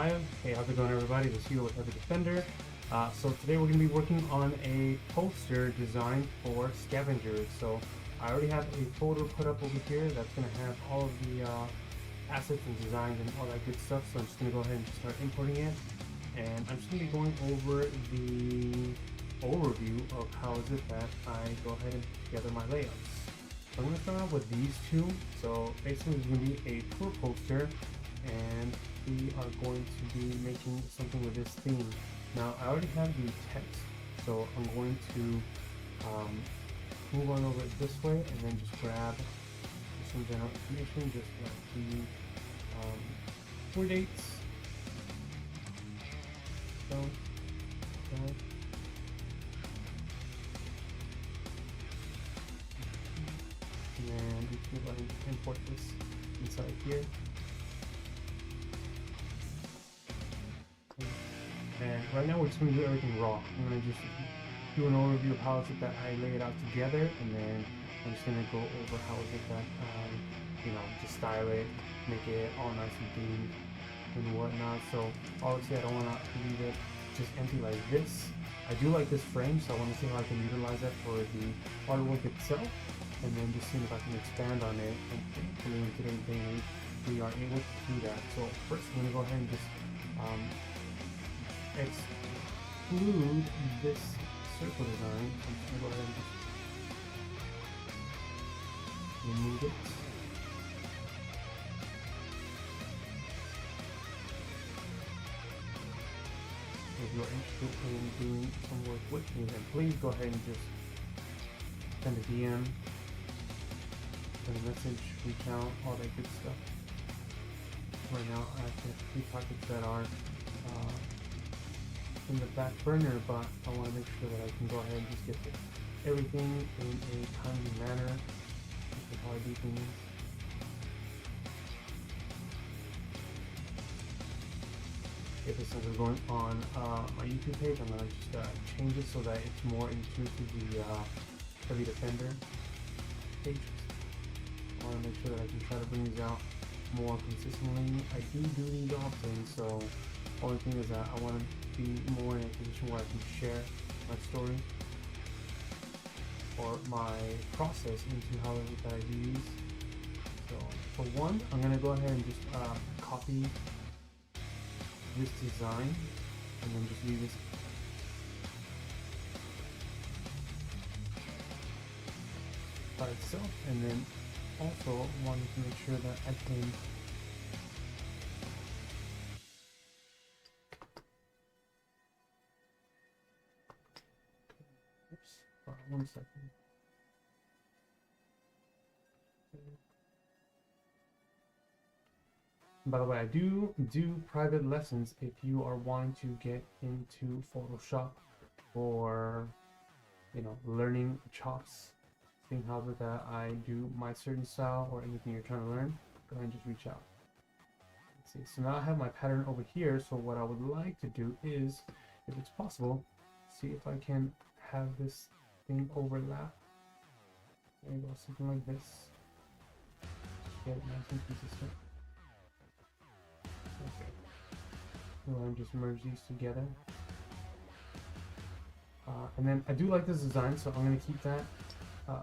live. Hey, how's it going, everybody? This is Hugh with Heavy Defender. So today we're going to be working on a poster designed for Scavengers. So I already have a folder put up over here that's going to have all of the assets and designs and all that good stuff. So I'm just going to go ahead and just start importing it. And I'm just going to be going over the overview of how is it that I go ahead and put together my layouts. So I'm going to start off with these two. So basically it's going to be a tour poster, and we are going to be making something with this theme. Now I already have the text, so I'm going to move on over it this way and then just grab some general information, just like the tour dates. So, okay. And then we can go ahead and import this inside here. And right now we're just going to do everything raw. I'm going to just do an overview of how is it that I lay it out together, and then I'm just going to go over how is it that just style it, make it all nice and themed and whatnot. So obviously I don't want to leave it just empty like this. I do like this frame, so I want to see how I can utilize that for the artwork itself, and then just see if I can expand on it. And hopefully in today's day and age we are able to do that. So first I'm going to go ahead and just exclude this circle design. So I'm just going to go ahead and just remove it. If you're interested in doing some work with me, then please go ahead and just send a DM, send a message, reach out, all that good stuff. Right now I have a few projects that are in the back burner, but I want to make sure that I can go ahead and just get everything in a timely manner. This is how I do things. If this is going on my YouTube page, I'm going to just change it so that it's more in tune to the Heavy Defender page. I want to make sure that I can try to bring these out more consistently. I do these often, so only thing is that I want to be more in a position where I can share my story or my process into how that I do these. So for one, I'm going to go ahead and just copy this design and then just leave this by itself, and then also wanted to make sure that I can one second. By the way, I do private lessons if you are wanting to get into Photoshop or learning chops, seeing how that I do my certain style or anything you're trying to learn. Go ahead and just reach out. Let's see. So now I have my pattern over here. So what I would like to do is, if it's possible, see if I can have this thing overlap. There you go, something like this. Get it nice and consistent. Okay. Go ahead and just merge these together. And then I do like this design, so I'm going to keep that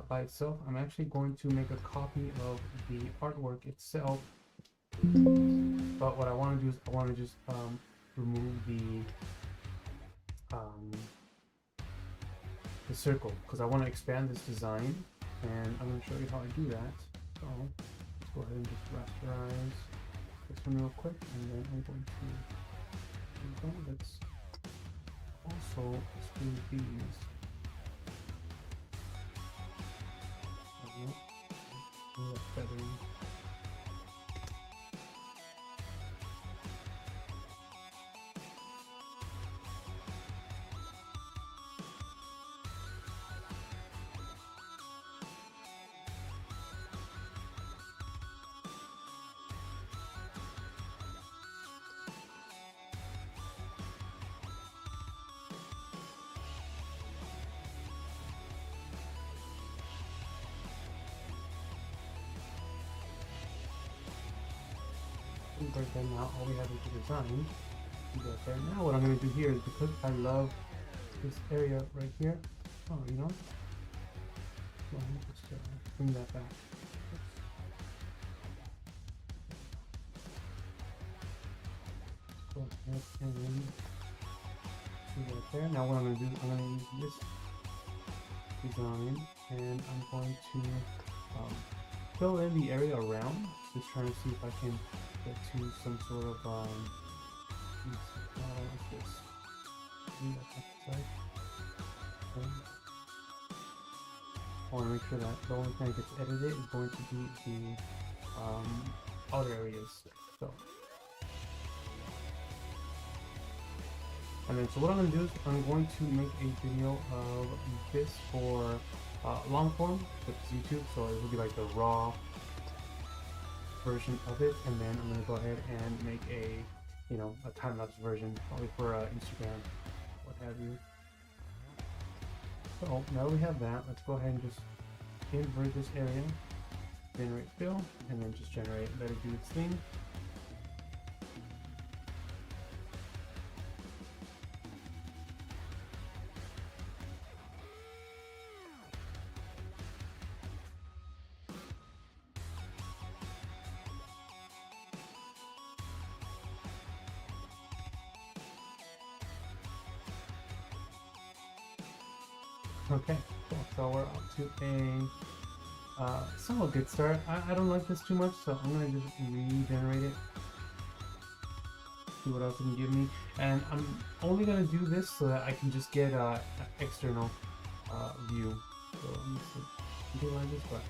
by itself. I'm actually going to make a copy of the artwork itself. But what I want to do is I want to just remove the circle, because I want to expand this design, and I'm going to show you how I do that. So let's go ahead and just rasterize this one real quick, and then I'm going to let's also exclude these. Feathering. Right then, now all we have is the design. You got there. Now what I'm going to do here is, because I love this area right here. Oh, you know, well, let me just bring that back. Go ahead and do that there. Now what I'm going to do, I'm going to use this design, and I'm going to fill in the area around, just trying to see if I can get to some sort of like this. I want to make sure that the only thing that gets edited is going to be the outer areas. So, and then so what I'm going to do is I'm going to make a video of this for long form with YouTube. So it will be like the raw version of it, and then I'm going to go ahead and make a a time-lapse version, probably for Instagram, what have you. So now that we have that, let's go ahead and just invert this area, generate fill, and then just generate, let it do its thing. Okay, cool. So we're up to a somewhat good start. I don't like this too much, so I'm gonna just regenerate it. See what else it can give me, and I'm only gonna do this so that I can just get an external view. So let me see, something like this, but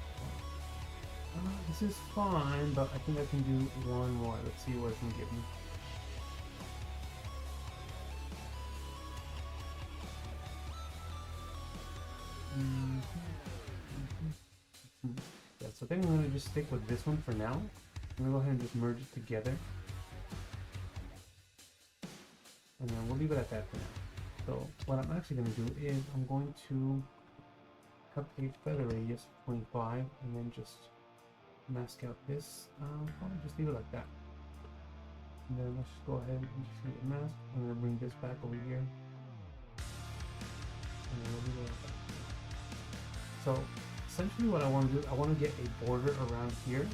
this is fine. But I think I can do one more. Let's see what it can give me. Yeah, so I think I'm going to just stick with this one for now. I'm going to go ahead and just merge it together. And then we'll leave it at that for now. So what I'm actually going to do is I'm going to cut a feather radius of 25 and then just mask out this. Probably just leave it like that. And then let's just go ahead and just leave it masked. I'm going to bring this back over here. And then we'll leave it like that. So essentially what I want to do, I want to get a border around here.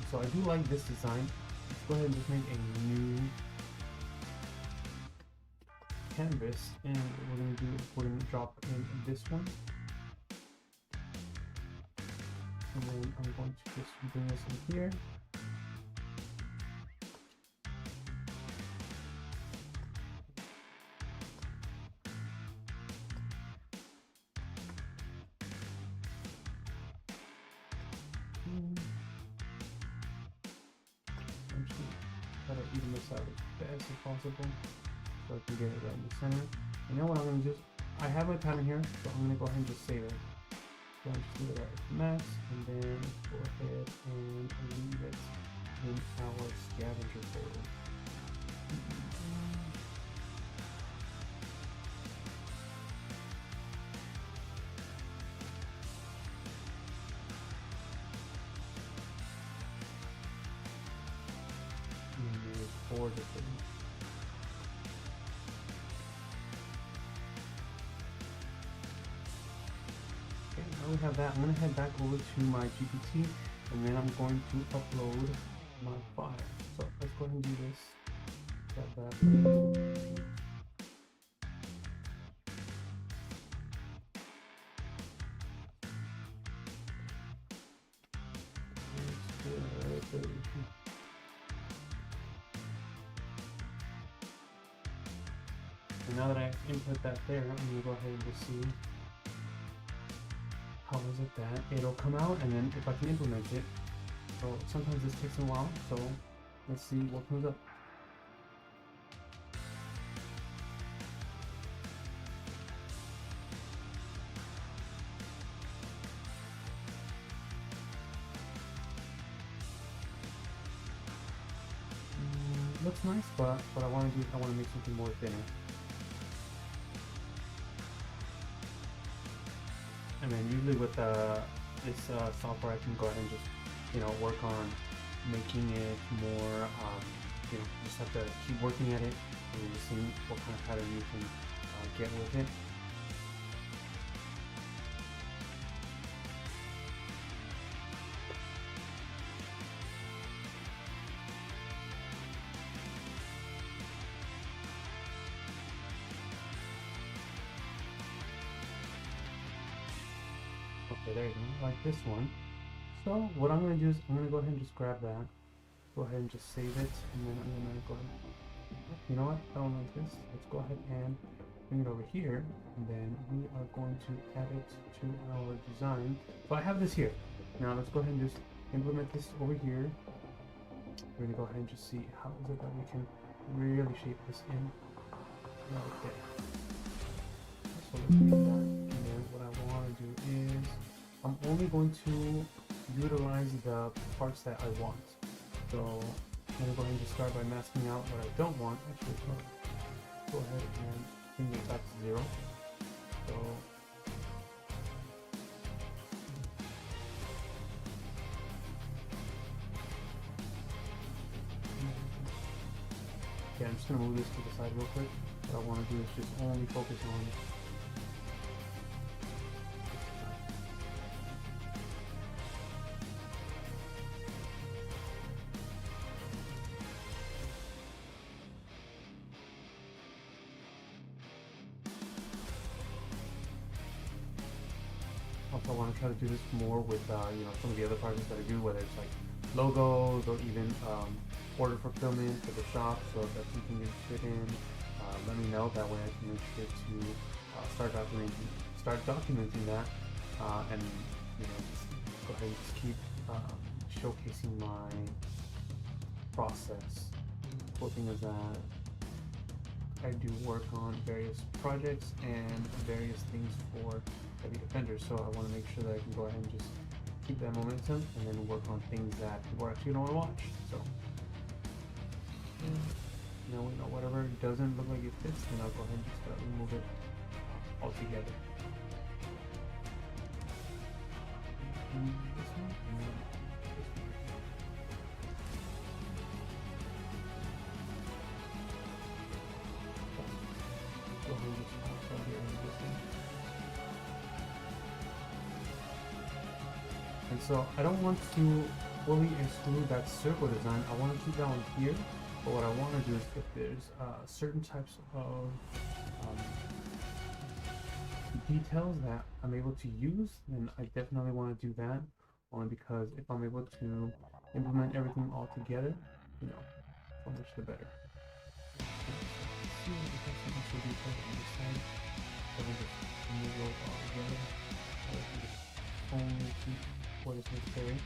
So I do like this design. Let's go ahead and just make a new canvas, and what we're going to do is we're going to drop in this one. And then I'm going to just bring this in here. Try to even this out as best as possible so I can get it right in the center. And now what I'm going to do is, I have my pattern here, so I'm going to go ahead and just save it. So I'm just leave it at max, and then go ahead and leave it in our scavenger folder. Four different. Okay, now we have that. I'm going to head back over to my GPT, and then I'm going to upload my file. So let's go ahead and do this. Got that. And now that I input that there, I'm going to go ahead and just see how is it that it'll come out, and then if I can implement it. So sometimes this takes a while, so let's see what comes up. Looks nice, but what I want to do is I want to make something more thinner. And then usually with this software, I can go ahead and just, work on making it more, just have to keep working at it and then just seeing what kind of pattern you can get with it. Okay, there you go, like this one. So what I'm going to do is I'm going to go ahead and just grab that, go ahead and just save it, and then I'm going to go ahead, you know what, I don't like this, let's go ahead and bring it over here, and then we are going to add it to our design. So I have this here. Now let's go ahead and just implement this over here. We're going to go ahead and just see how is it that we can really shape this in right there. So let's do that, and then what I want to do is I'm only going to utilize the parts that I want. So I'm going to go ahead and just start by masking out what I don't want. Actually, go ahead and bring this back to 0. So yeah, I'm just going to move this to the side real quick. What I want to do is just only focus on also, I want to try to do this more with you know, some of the other projects that I do, whether it's like logos or even order fulfillment for the shop. So if that's something you're interested in, let me know. That way I can make sure to start documenting that, and you know, just go ahead and just keep showcasing my process. Cool thing is that I do work on various projects and various things for Heavy Defender, so I want to make sure that I can go ahead and just keep that momentum and then work on things that people actually don't want to watch. So now we know whatever doesn't look like it fits, then I'll go ahead and just remove it altogether. This one, and then this one. Go ahead and just pop here into this one. And so I don't want to fully exclude that circle design. I want to keep that one here. But what I want to do is if there's certain types of details that I'm able to use, then I definitely want to do that. Only because if I'm able to implement everything all together, you know, so much the better. Let's see if we have some extra details on this side. So we just move those all together. So we can just only keep what is necessary.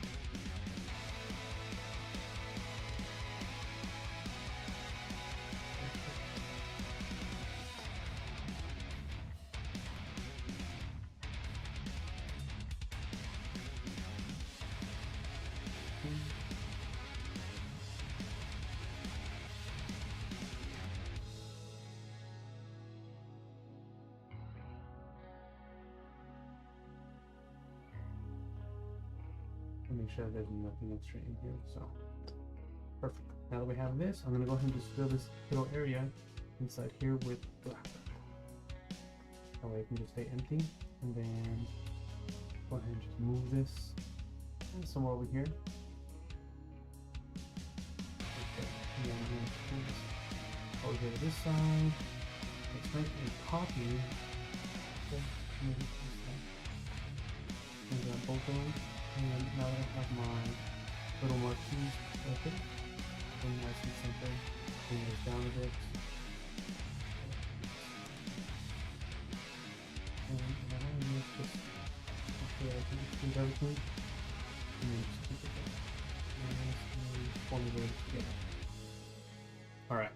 Make sure there's nothing extra in here. So perfect. Now that we have this, I'm gonna go ahead and just fill this little area inside here with black. That way it can just stay empty. And then go ahead and just move this somewhere over here. Okay. And then I'm gonna move this over here to this side. Let's make a copy. Okay. Maybe this side. And then both of them. And now that I have my little marquees open, bring nice and center, bring this down a bit. And now I'm going to just make sure I can exclude everything, and then just keep it there. And formulate it together. Alright.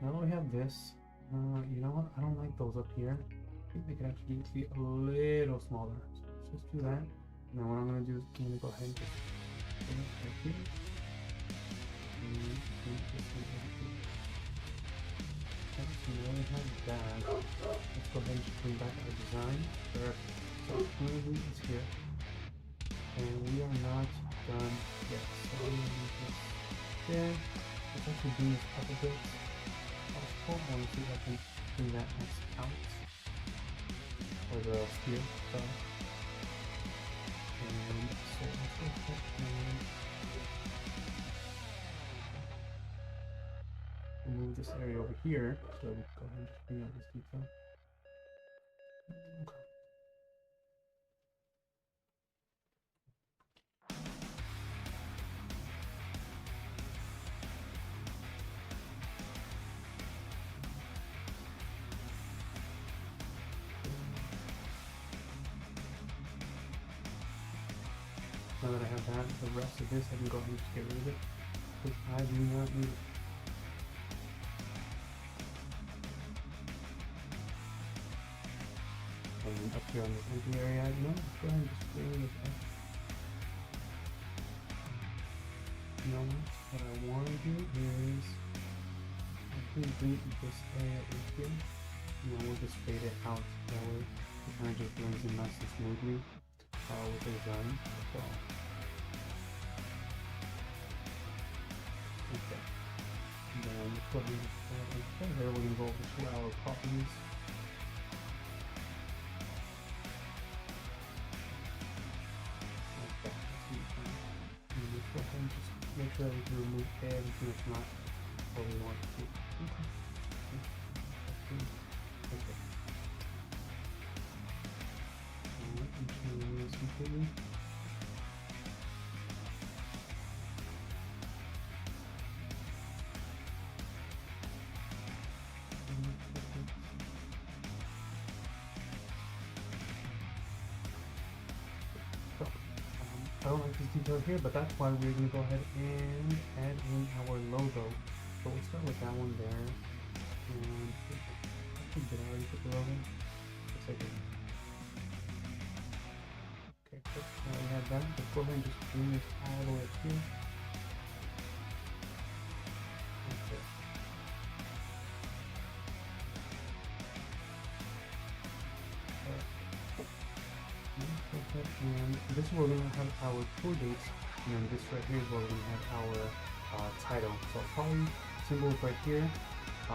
Now that we have this, you know what? I don't like those up here. I think they could actually be a little smaller. So let's just do that. And then what I'm going to do is I'm going to go ahead and just put it right here. And this one right here. Okay, so now we have that. Let's go ahead and just bring back our design. So currently it's here. And we are not done yet. So I'm going to move this there. Let's actually bring this up a bit. Possible. I want to see if I can bring that X out. Or the sphere, sorry. And so let's go ahead and move this area over here. So we go ahead and just bring out this detail. Okay. Now that I have that, the rest of this I can go ahead and just get rid of it, because I do not need it. And up here on this empty area, no, let's go ahead and just bring this up. No, what I want to do is actually bring this area in here. You know, we'll just fade it out that way. It kind of just blends in nice and smoothly with the design. So, okay. And then let's go ahead and just okay, there we're going to go over to our properties. Okay, let's see. And let's go ahead and just make sure that we can remove everything that's not what we want to see. Okay. Okay. Alright, and change this completely. I don't like this detail here, but that's why we're going to go ahead and add in our logo. So we'll start with that one there. And did I already put the logo? Looks like it. Okay, good. Now we have that. Let's go ahead and just bring this all the way up here. Okay. And this is where we're going to have our tour dates, and then this right here is where we're going to have our title. So I'll probably symbol right here. I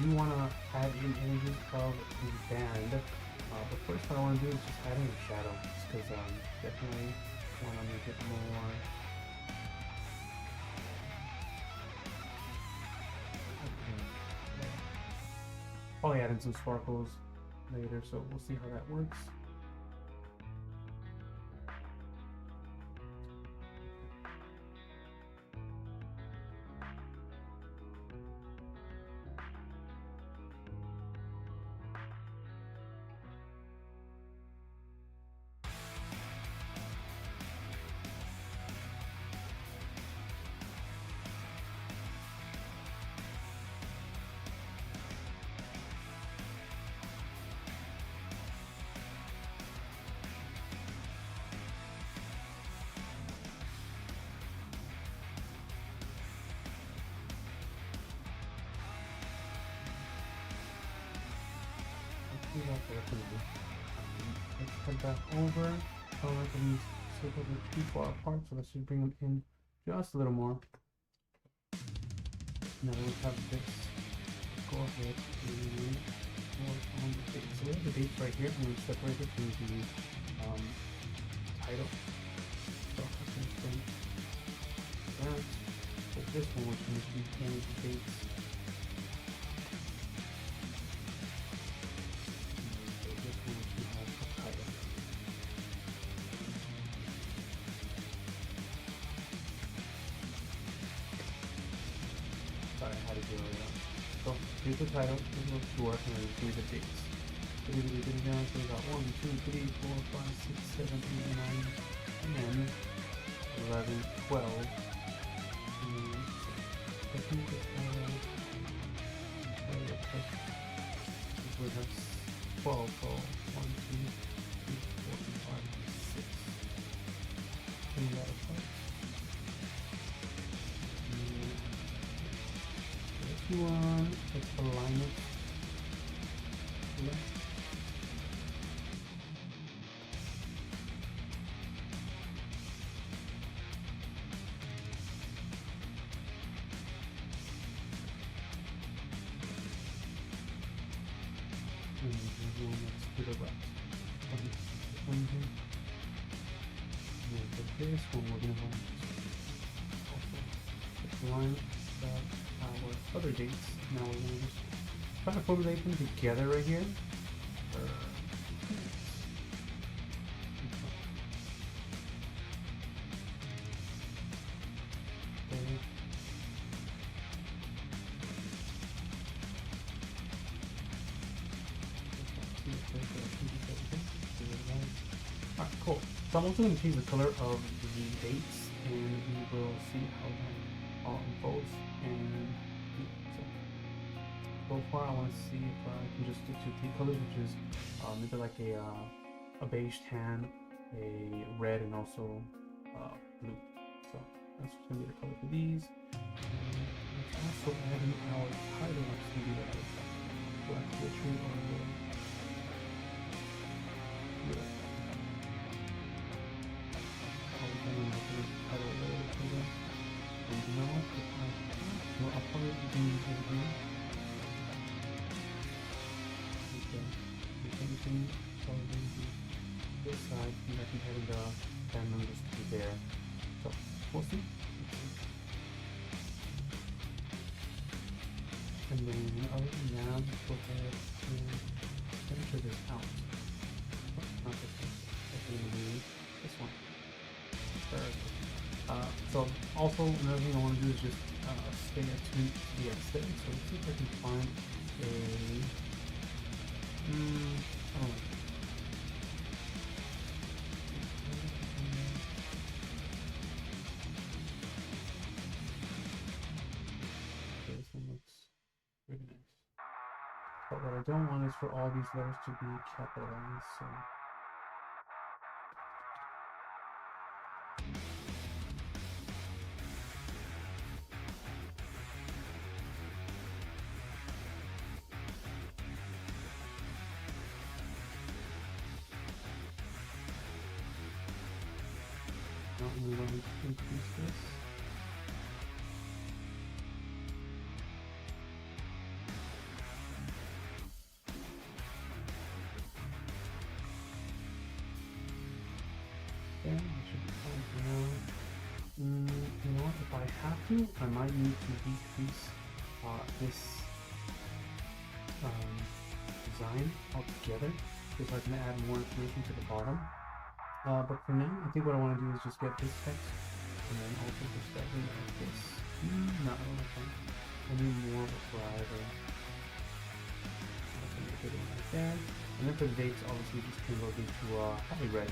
do want to add in images of the band, but first what I want to do is just add in a shadow, just because definitely want to make it more. Probably add in some sparkles later, so we'll see how that works. Let's head back over. Oh, I can circles are too far apart, so let's just bring them in just a little more. Now we have this. Go ahead and work on the date. So we have the dates right here. I'm going to separate it from the title. So I can bring that. So this one was going to be the dates. So here's the title, here's what's to work, and then here's the dates. So we got 1, 2, 3, 4, 5, 6, 7, 8, 9, 10, 11, 12. And I think we have 12, so 1, 2, 3, 4, 5, 6. Bring that apart. Let's align it left. and there's one that's to the right. This one here. And for this one, we're going to also line up our other dates. Now we're going to just try to formulate them together right here. Alright, cool. So I'm also going to change the color of the dates, and we will see how that all unfolds. And so far, I want to see if I can just stick to three colors, which is maybe like a beige tan, a red, and also blue. So that's going to be the color for these. Let's also add in our title. Let's do that black poetry or I'll probably do over here. Anything probably this side, and I can have the band numbers to be there. So we'll see. And then other than that, let's go ahead and center this out. Oh, not this one. That's going to be this one. So also another thing I want to do is just stay attuned to the aesthetic. So let's see if I can find a I don't know. Okay, this one looks pretty nice. But what I don't want is for all these letters to be capitalized, so not really want to increase this. Okay, that should be fine for now. You know what, if I have to, I might need to decrease this design altogether, just so I can add more information to the bottom. But for now, I think what I want to do is just get this text, and then also just that in like this. Not really fun. I need more of a variety. I can make it in like that. And then for the dates, obviously just convert into probably red.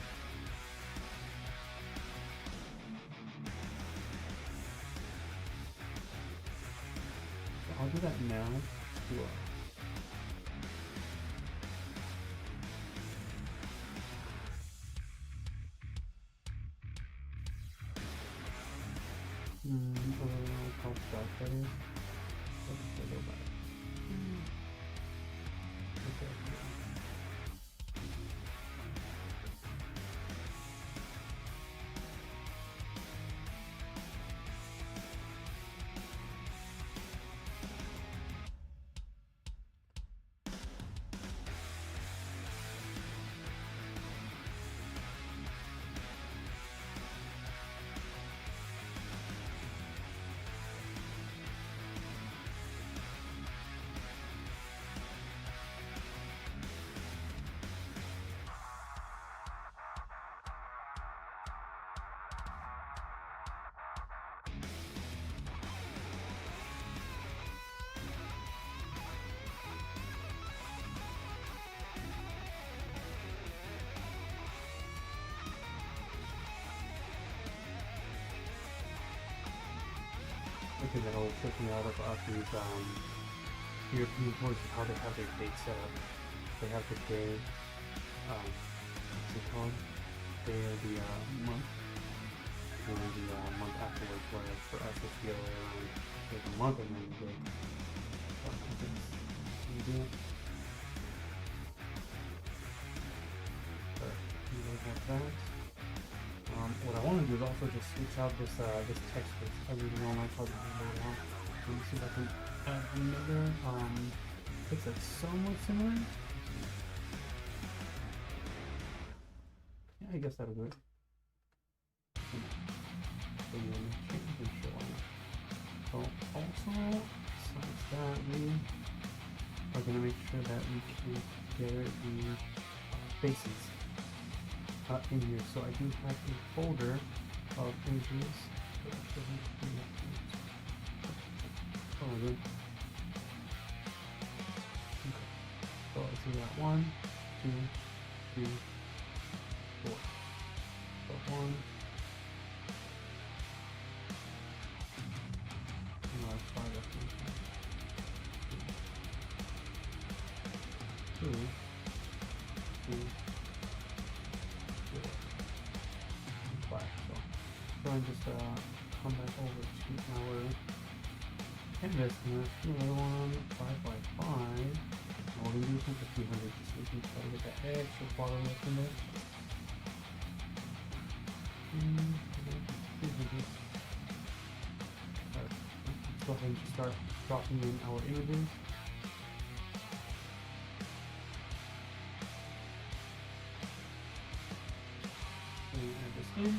So I'll do that now to how dark that is. Let's just go back. Okay. Something that'll trick me out of these European tours is how they have their date set up. They have the day, what's it called? Day of the month, and the month afterwards, whereas for us it's the other way around. There's a month and then the day. You do it. You don't have that. What I want to do is also just switch out this this text because I really don't like how this is laid out. Let me see if I can add another text that's somewhat similar. I guess that'll do it. So you want to change and show on it. So also, besides that, we are going to make sure that we can get the faces in here. So I do have a folder of images. Oh, good. Okay. So I see that 1, 2, 3, 4. So 1. No, it's 5. Two, 3, 4, 5. So go and just come back over to our canvas and let's do another one 5 by 5. And we're gonna do something for 300 just so we can try to get that extra quality up in there. Alright, let's go ahead and just start dropping in our images. Add this in.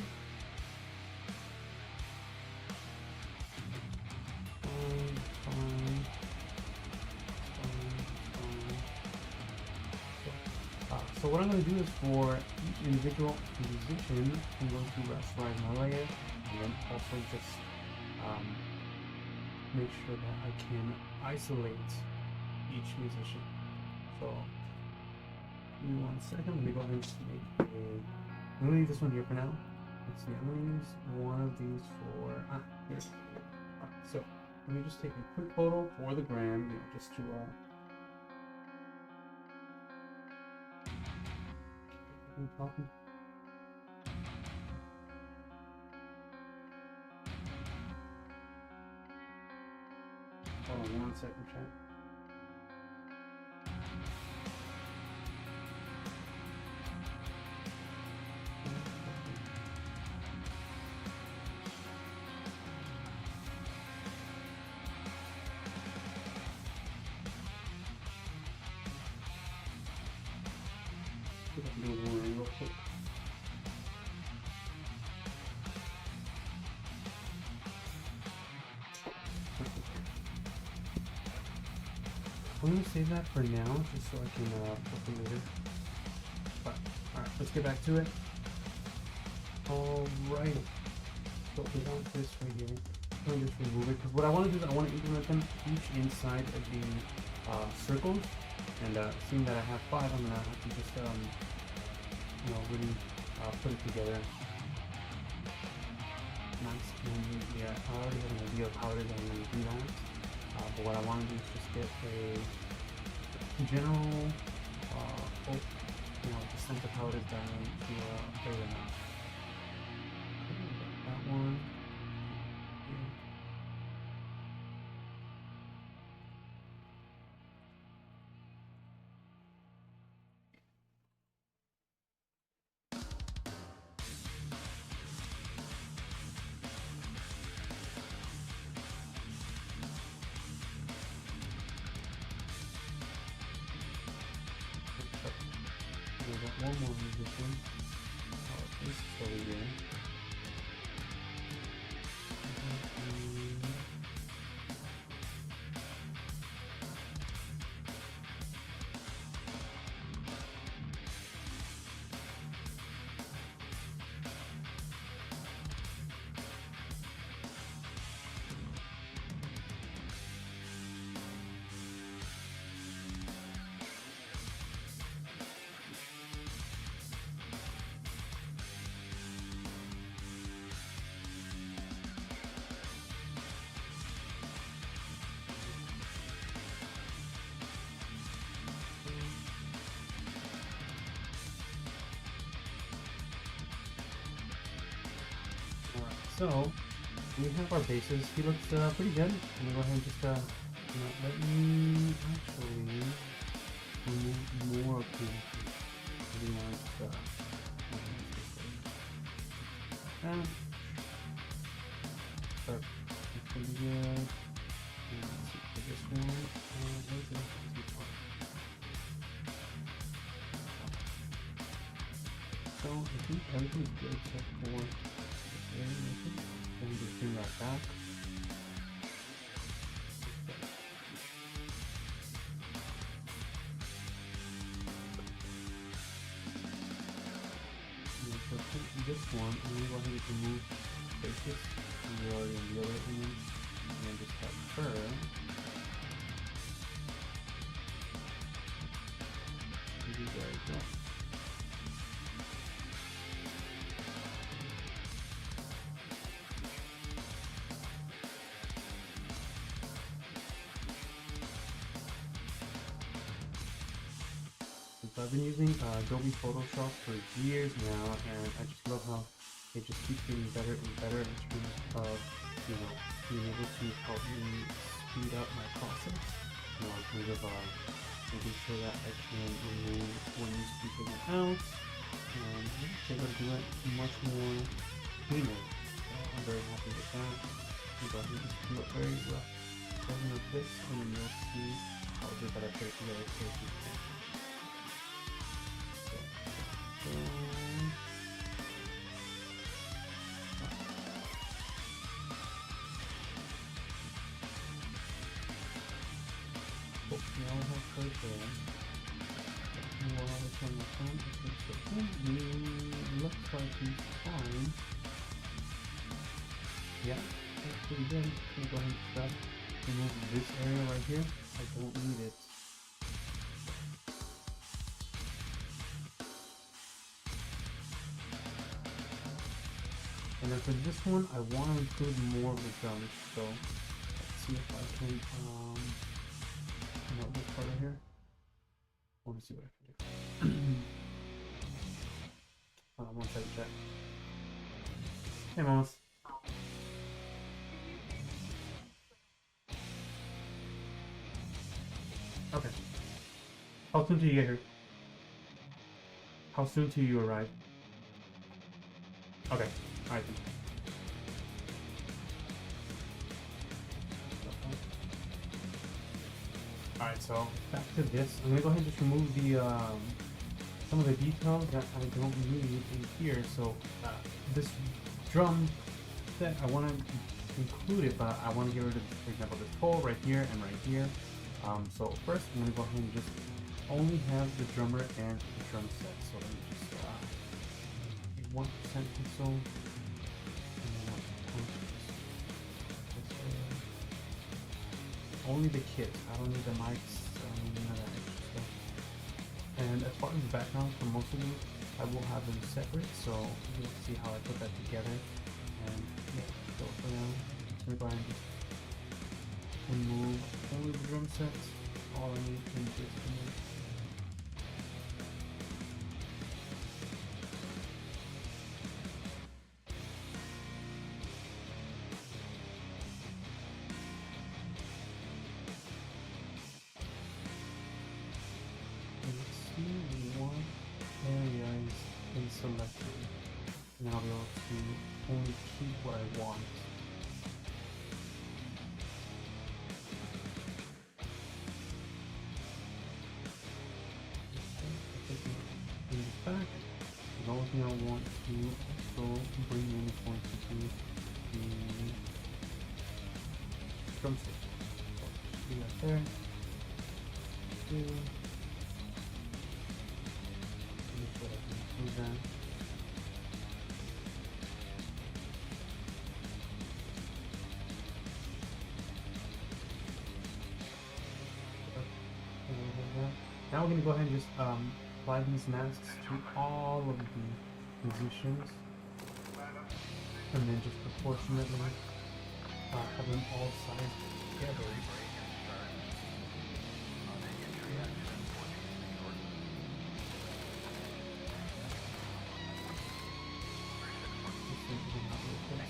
So what I'm going to do is for each individual musician, I'm going to rasterize my layer and then also just make sure that I can isolate each musician. So give me 1 second, let me go ahead and just make a, I'm going to leave this one here for now. Let's see, I'm going to use one of these for, here. So let me just take a quick photo for the gram, just to talking. Hold on 1 second, chat. Do one real quick. I'm going to save that for now, just so I can put it later. But, alright, let's get back to it. Alright. So we want this right here. I'm going to just remove it, because what I want to do is I want to implement them each inside of the circles. And seeing that I have 5, I'm going to have to just really put it together. Nice. And yeah, I already have an idea of how it is I'm going to do that. But what I want to do is just get a general, the sense of how it is done to play them out. That one. Got one more musician. Oh, this is over here. So we have our bases. He looks pretty good. I'm gonna go ahead and just let me actually remove more of him. Pretty much. But it's pretty good. Let's see for this one. Where's the part? So so. I think everything's good except for this area. Let me just bring that back. This one, I'm going to go ahead and remove faces. We already in the other image. And then just have her. There we go. I've been using Adobe Photoshop for years now, and I just love how it just keeps getting better and better in terms of, you know, being able to help me speed up my process. You know, in terms of making sure that I can remove when you speak it out, and be able to do it much more cleaner. So I'm very happy with that. I'm going to just do a very rough version of this, and then you'll see how good that I put it together so you can. Looks like he's fine. Yeah, that's pretty good. I'm gonna go ahead and start. Remove this area right here. I don't need it. And then for this one, I want to include more of the drums. So let's see if I can note this part right here. I want to see what I can do. One second, chat. Hey, mamas. Okay. How soon do you get here? How soon do you arrive? Okay. Alright then. Alright, so back to this. I'm gonna go ahead and just remove the some of the details that I don't need in here. So this drum set, I want to include it, but I want to get rid of, for example, this hole right here and right here. So first, I'm gonna go ahead and just only have the drummer and the drum set. So let me just 1% console. Only the kit. I don't need the mics. I don't need none of that extra stuff. And as far as the background for most of these, I will have them separate, so you'll see how I put that together. And yeah, so for now, I'm gonna go ahead and just remove only the drum sets. All I need is this image. Selected, and then I'll be able to only keep what I want. Bring this back. The only thing I want to also bring in is going to be the drumstick. So do that there. That. Now we're going to go ahead and just apply these masks to all of the musicians, and then just proportionately have them all sized together.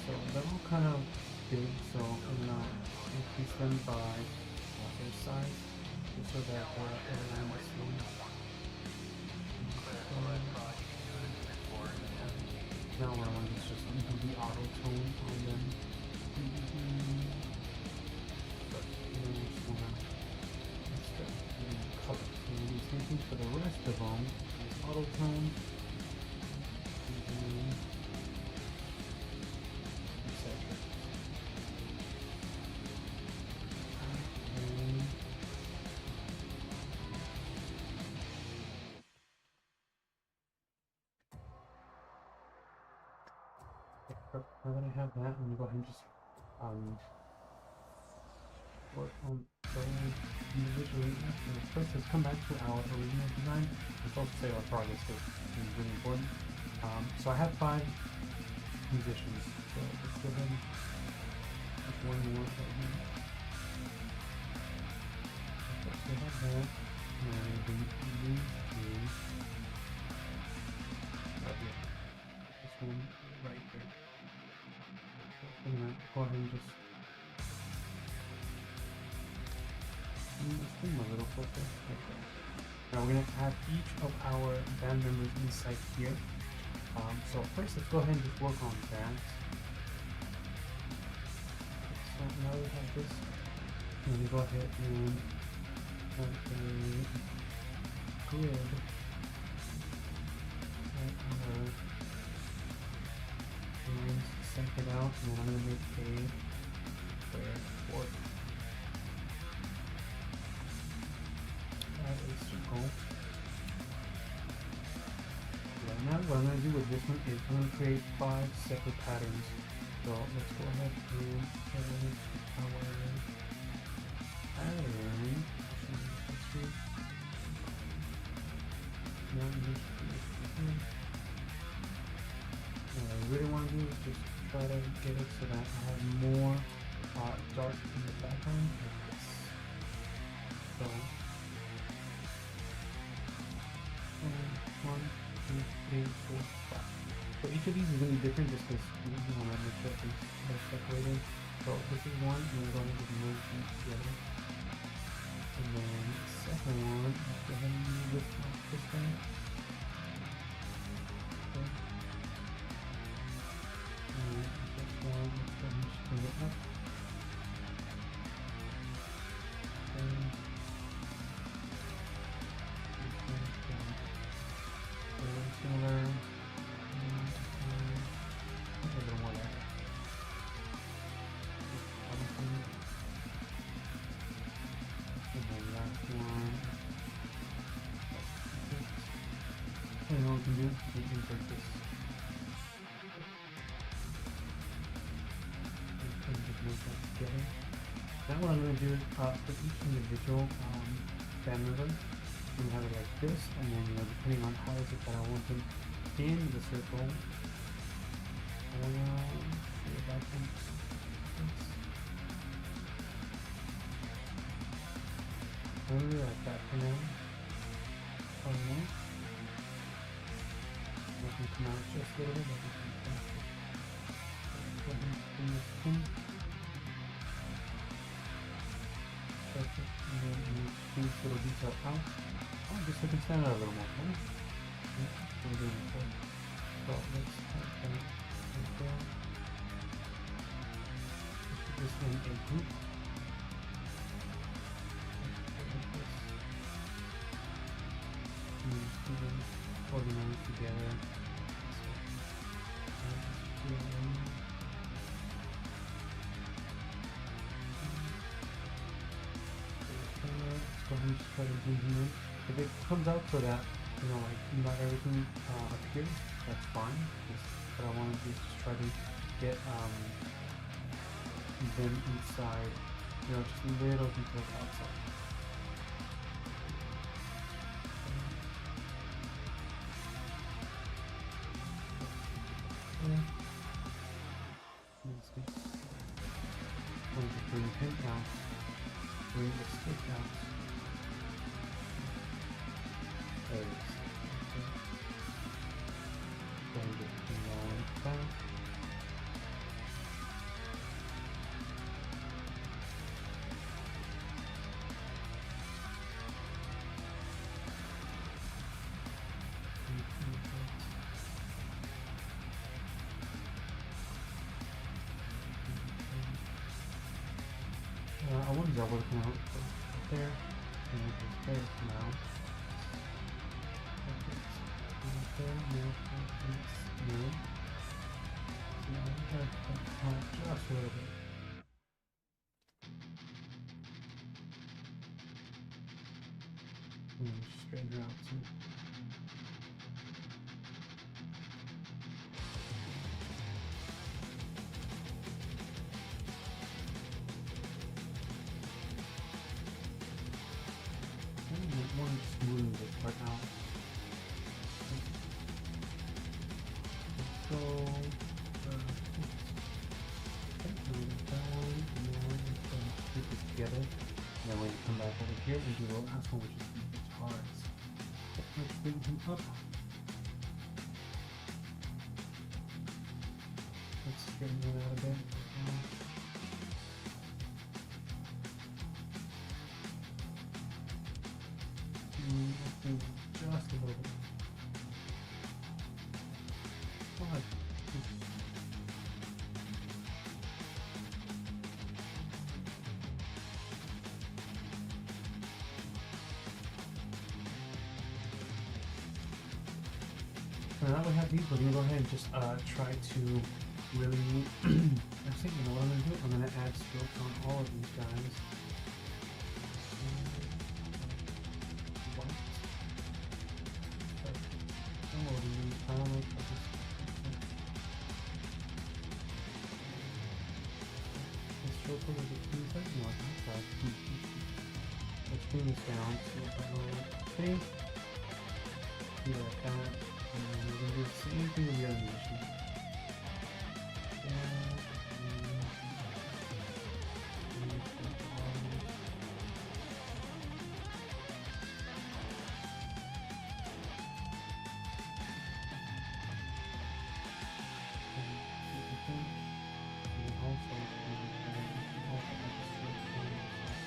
So they're all kind of big, so I'm going to increase them by their size, just so that they're around the same. Now what I want is just do the auto tone on them. But you know, just want to color. So the same thing for the rest of them. Auto tone. Now that I have that, I'm gonna go ahead and just work on those individually. First, let's come back to our original design. Let's also say our progress because it's really important. So I have 5 musicians. So let's go ahead and put one more right here. Let's go ahead and then these two right here. This one right here. So I'm gonna go ahead and just a little closer. Okay. Now we're gonna have each of our band members inside here. So first, let's go ahead and just work on that. So now we have this. I'm gonna go ahead and have a grid. Our lines centered out, and then I'm gonna make a square board. A circle. Right now, what I'm going to do with this one is I'm going to create 5 separate patterns. So let's go ahead and edit our pattern. What I really want to do is just try to get it so that I have more dark in the background like this. So 1, 2, 3, 4, 5. So each of these is going to be different just because we want to make sure they're separated. So this is one, and we're going to merge them together. And then the second one, let's go ahead and use this guy. Okay. And this one, let's go ahead and just bring it up. Okay. Similar. A little more there. And then last one. And all we can do is insert this. And just move that together. Now what I'm going to do is for each individual band member, I'm going to have it like this, and then depending on how is it that I want them in the circle, I want to see if I can I'm going to like that for now. I can come out just a little bit, I can come out. Go ahead and bring this in. Perfect, and then you squeeze this little detail out. Oh, just so it can stand out a little more. Right? Yeah, we're doing it before. So let's type that right there. Let's put this in a group. Organized together. Let's go ahead and just try to zoom in. If it comes out so that like not everything appears, that's fine. What I want to do is just try to get them inside, just little details outside. Going to bring him out, bring the stick out. There it is. Okay. Going to bring it back. I wonder if I would come out right there, and it was there now. Right there, now, no. So now we have to come out just a little bit. And straighten her out too. ahead and do the last one, which is the guitars. Let's bring him up. Let's straighten it out a bit. Just a little bit. God. So now we have these, we're going to go ahead and just try to really, actually, you know what I'm going to do? I'm going to add strokes on all of these guys. White. Stroke over the inside, no, outside. Let's bring this down to about 3. Do like that. And we're going to do the same thing with the animation.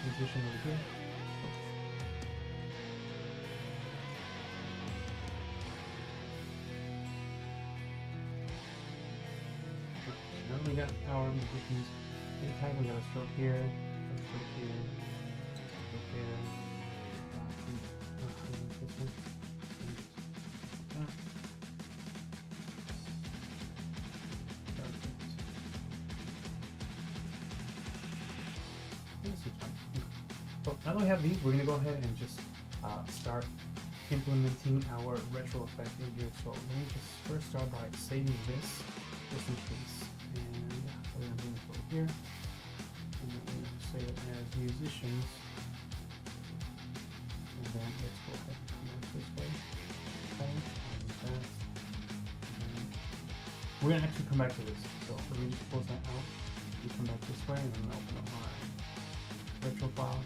Position over here. Now we got our musicians. Anytime we got a stroke here, a stroke here, a stroke here. This one. So now that we have these, we're going to go ahead and just start implementing our retro effect in here. So let me just first start by saving this, just in case. And we're going to bring this over here. And then we're going to save it as musicians. And then let's go ahead and come out this way. Okay, and that. And we're going to actually come back to this. So we're going to just close that out. We come back this way, and then open up my retro file.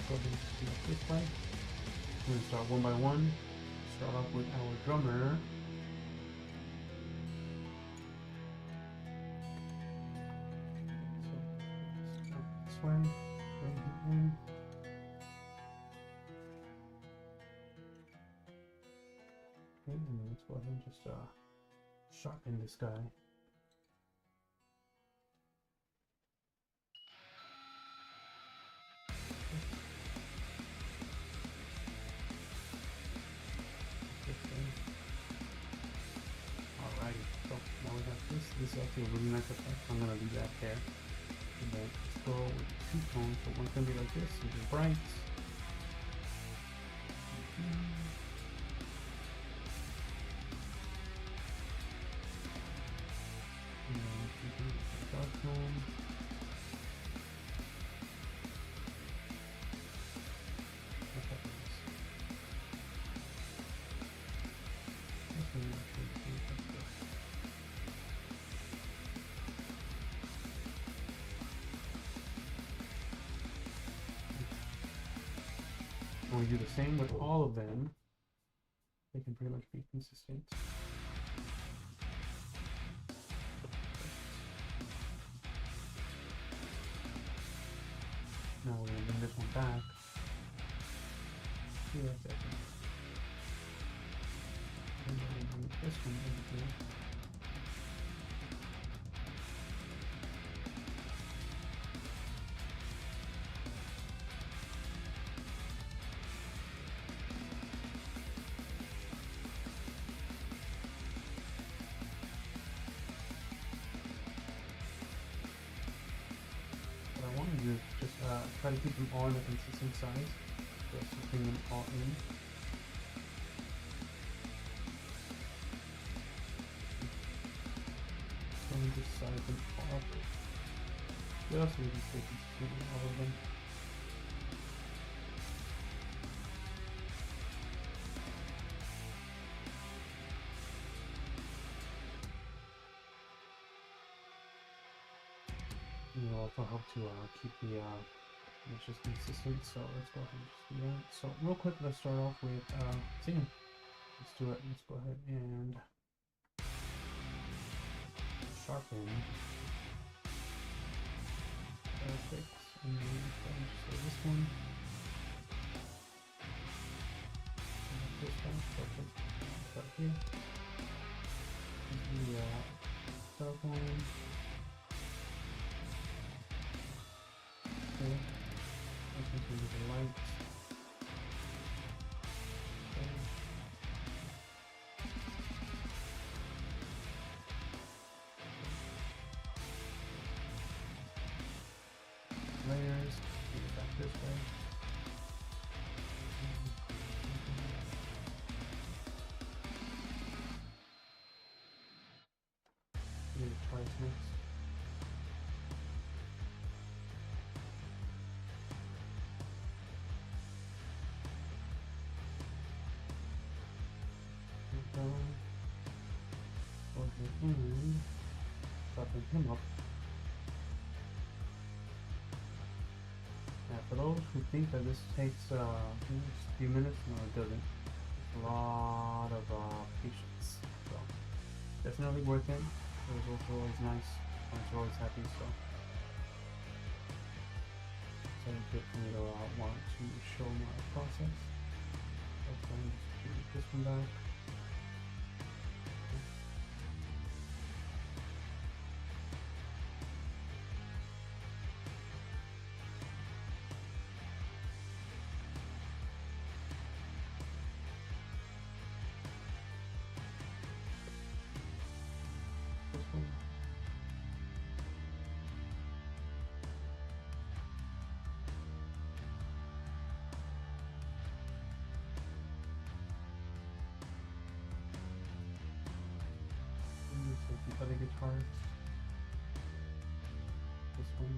Go ahead and do it this way. We're going to start one by one. Start off with our drummer. So start this way. Bring him in. Okay, and then let's go ahead and just sharpen this guy. Alrighty, so now we got this. This is actually a really nice effect. I'm gonna leave that there. And then let's go with 2 tones. So one's gonna be like this, which is bright. And then we can do a dark tone. When we do the same with all of them, they can pretty much be consistent. Now we're going to bring this one back. See, that's it. And then we'll bring this one over here. What I want to do is just try to keep them all in a consistent size. bring them all in. And just size them off. Just so we can stay consistent with all of them. And it'll also help to keep the images consistent. So let's go ahead and just do that. So real quick, let's start off with singing. Let's do it. Let's go ahead and sharpen. Perfect. And then let's go ahead and just say this one. And this one. Perfect. Start here. The dark one. Okay. Let's continue the lights. Okay. Layers, take it back this way. Do it twice next. Go ahead and sharpen him up. Now, for those who think that this takes just a few minutes, no, it doesn't. It's a lot of patience. So, definitely worth it. The results are always nice. Clients are always happy. So, it's good for me to want to show my process. Let's go ahead and just do this one back. The other guitars. This one.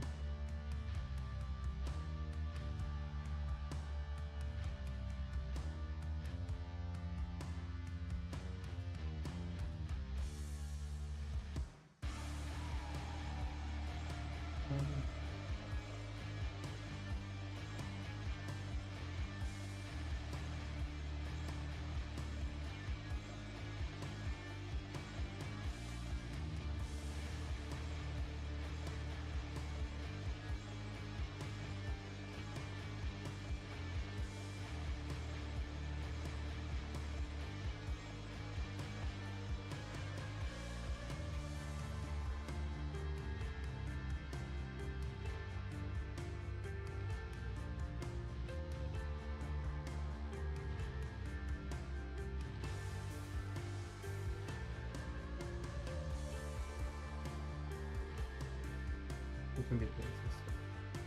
We can get this.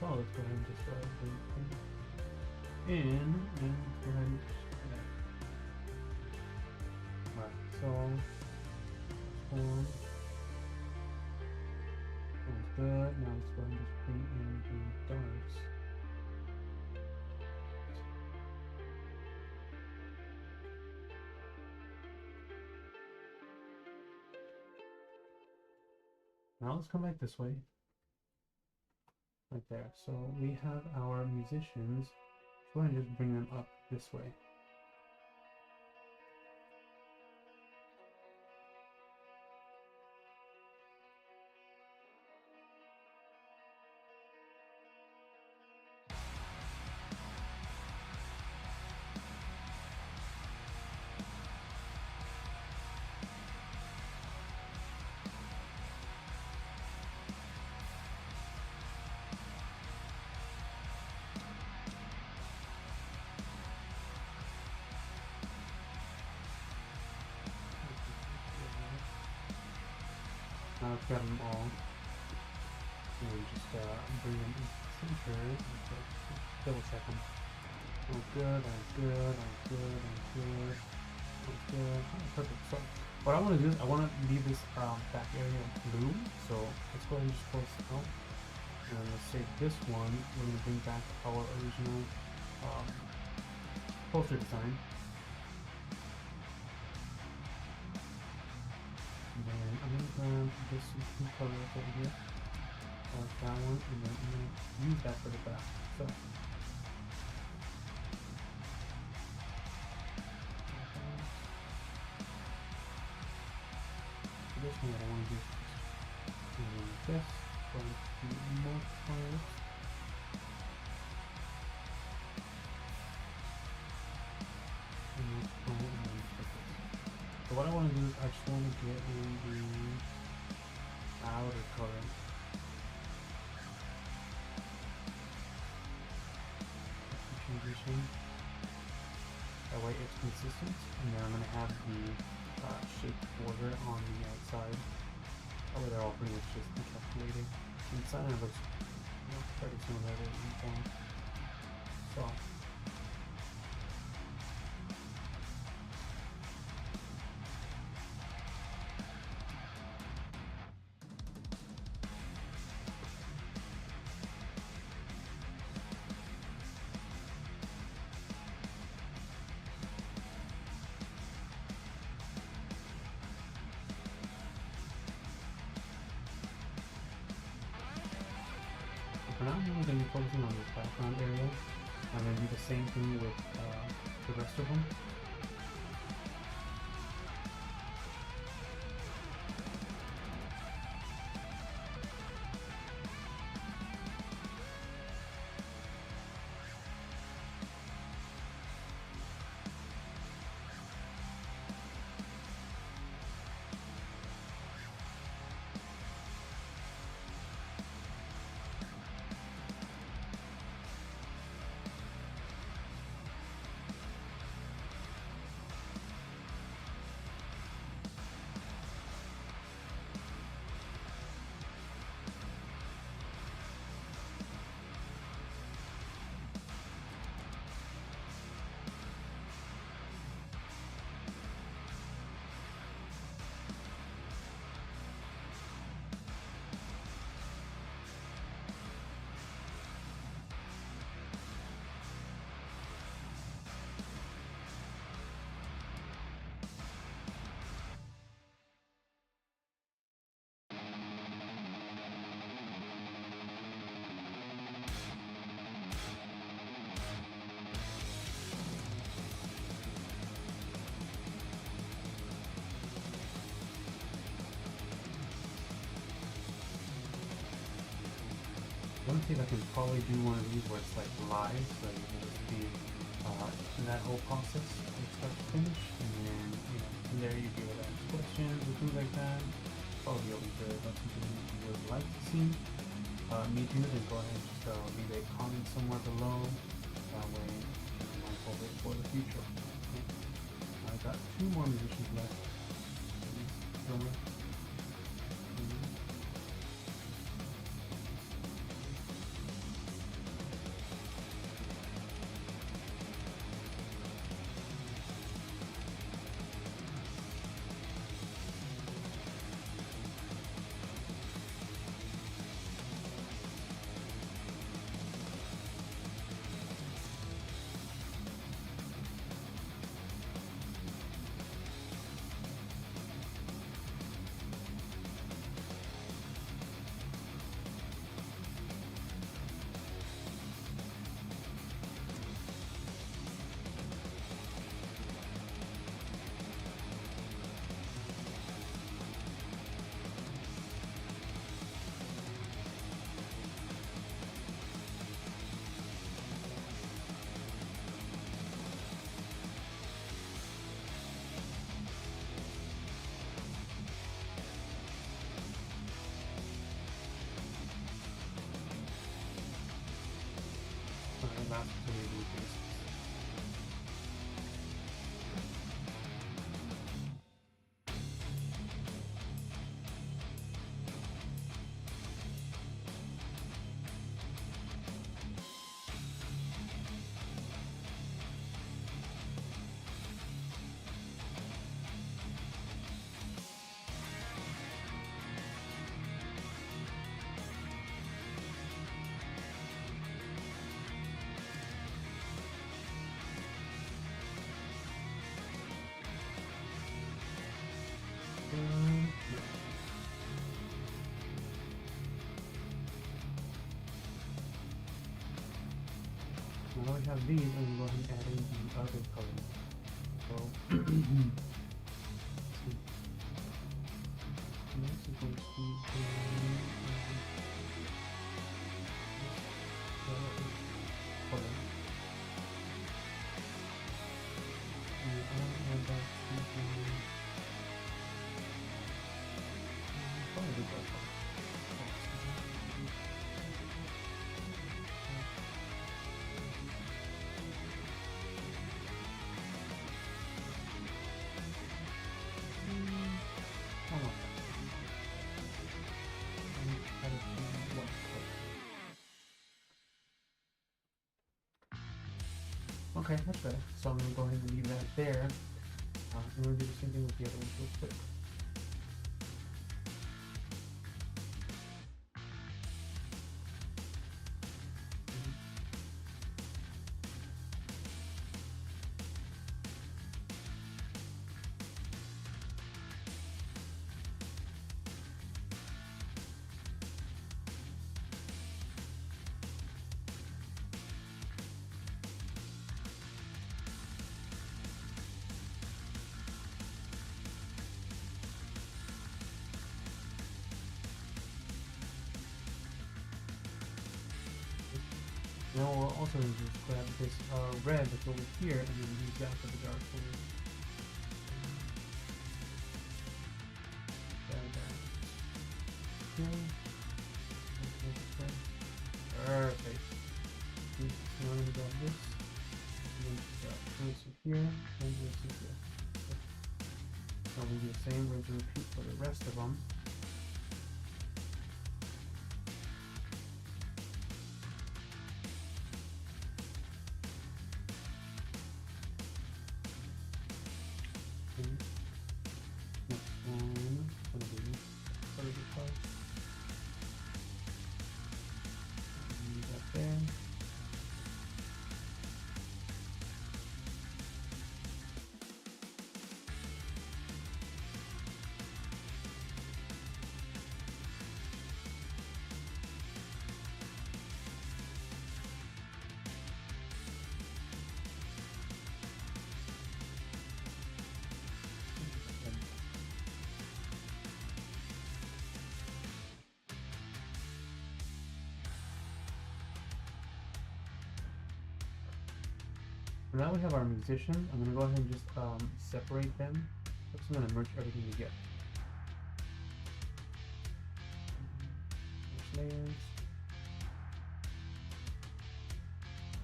Oh, let's go ahead and just bring it in, and let's go ahead and just do that. Alright, so form sounds good. Now let's go ahead and just bring in the darts. Now let's come back this way. Right there. So we have our musicians. Go ahead and just bring them up this way. Now I've got them all. And just bring them into the center. Double check them. Oh, good, I'm good, I'm good, I'm good. I'm good. Oh, perfect. So what I want to do is I want to leave this back area blue. So let's go ahead and just close it out. And let's save this one. We're going to bring back our original um, poster design. And then I'm going to grab this two colors over here. That one, and then I'm going to use that for the back. So this one I want to do this, going to multiply it. And multiply it and then click it. So what I want to do is I just want to get in the outer color. Transition. That way it's consistent, and then I'm going to have the shaped border on the outside. That way they're all pretty much just encapsulated. Inside it looks pretty similar to the uniform. So for now, I'm going to be focusing on this background area. I'm going to do the same thing with the rest of them. One thing I can probably do one of these where it's like live, so you can just be in that whole process from start to finish, and then from there you'd be able to ask questions or things like that. Probably open to that's something you would like to see me do, then go ahead and just leave a comment somewhere below. That way you might hold it for the future. Okay. I've got two more musicians left. Drummer. Now we have these, and we'll go ahead and add in the other colors. So, next is going to be color. And I'll add that to probably do that color. Okay, that's better. So I'm going to go ahead and leave that there. I'm going to do the same thing with the other ones real quick. Now we'll also just grab this red that's over here and then use that for the dark color. Perfect. So I'm going to grab this. And then this here and this here. Now we'll do the same. We're going to repeat for the rest of them. Now we have our musician. I'm going to go ahead and just separate them. I'm just going to merge everything together. Merge layers.